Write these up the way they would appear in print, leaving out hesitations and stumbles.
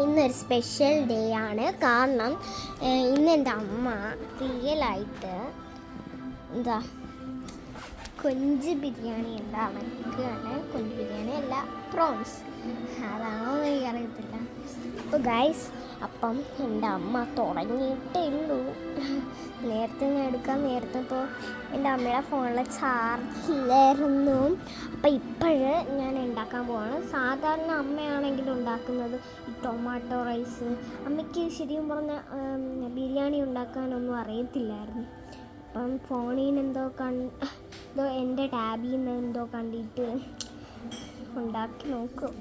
ഇന്നൊരു special day ആണ്. കാരണം ഇന്ന് എൻ്റെ അമ്മ റിയലായിട്ട് എന്താ കൊഞ്ച് ബിരിയാണി ഉണ്ടാക്കുകയാണ്. കൊഞ്ച് ബിരിയാണി അല്ല, പ്രോൺസ്. അതാണോ എന്ന് എനിക്കറിയത്തില്ല. അപ്പോൾ ഗൈസ്, അപ്പം എൻ്റെ അമ്മ തുടങ്ങിയിട്ടേ ഉള്ളൂ. നേരത്തെ ഞാൻ എടുക്കാൻ നേരത്തപ്പോൾ എൻ്റെ അമ്മയുടെ ഫോണിൽ ചാർജ് ഇല്ലായിരുന്നു. അപ്പോൾ ഇപ്പോഴ് ഞാൻ ഉണ്ടാക്കാൻ പോവാണ്. സാധാരണ അമ്മയാണെങ്കിൽ ഉണ്ടാക്കുന്നത് ഈ ടൊമാറ്റോ റൈസ്. അമ്മയ്ക്ക് ശരിക്കും പറഞ്ഞാൽ ബിരിയാണി ഉണ്ടാക്കാനൊന്നും അറിയത്തില്ലായിരുന്നു. അപ്പം ഫോണിൽ നിന്ന് എന്തോ എൻ്റെ ടാബിൽ നിന്ന് എന്തോ കണ്ടിട്ട് ഉണ്ടാക്കി നോക്കും.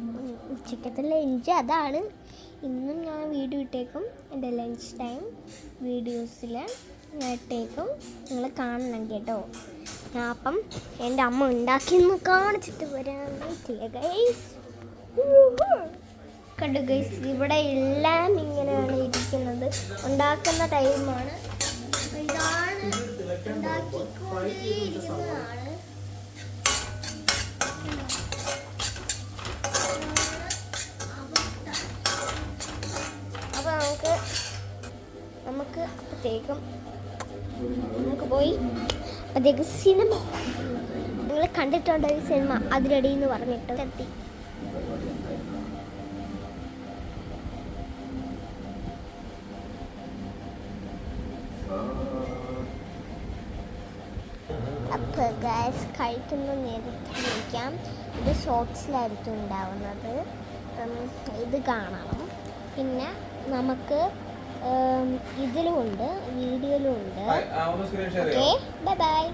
ഉച്ചക്കത്തെ ലഞ്ച് അതാണ്. ഇന്നും ഞാൻ വീഡിയോ ഇട്ടേക്കും. എൻ്റെ ലഞ്ച് ടൈം വീഡിയോസിൽ ഞാൻ ഇട്ടേക്കും. നിങ്ങൾ കാണണം കേട്ടോ. ഞാൻ അപ്പം എൻ്റെ അമ്മ ഉണ്ടാക്കിയെന്ന് കാണിച്ചിട്ട് വരാൻ പറ്റില്ല ഗൈസ്. കണ്ടു ഗൈസ്, ഇവിടെ എല്ലാം ഇങ്ങനെയാണ് ഇരിക്കുന്നത്. ഉണ്ടാക്കുന്ന ടൈമാണ്. ഇതാണ് ഉണ്ടാക്കിക്കൊണ്ടിരിക്കുന്നതാണ്. അപ്പോൾ നമുക്ക് അപ്പോഴത്തേക്കും നമുക്ക് പോയി അപ്പോഴത്തേക്ക് സിനിമ നിങ്ങൾ കണ്ടിട്ടുണ്ടോ? ഈ സിനിമ അതിരടി എന്ന് പറഞ്ഞിട്ട് എത്തി. അപ്പോൾ ഗൈസ്, കഴിക്കുന്ന നേരത്തെ കഴിക്കാം. ഇത് ഷോർട്സിലായിരിക്കും ഉണ്ടാവുന്നത്. ഇത് കാണണം. പിന്നെ നമുക്ക് ഇതിലും ഉണ്ട്, വീഡിയോയിലും ഉണ്ട്. Okay, bye bye.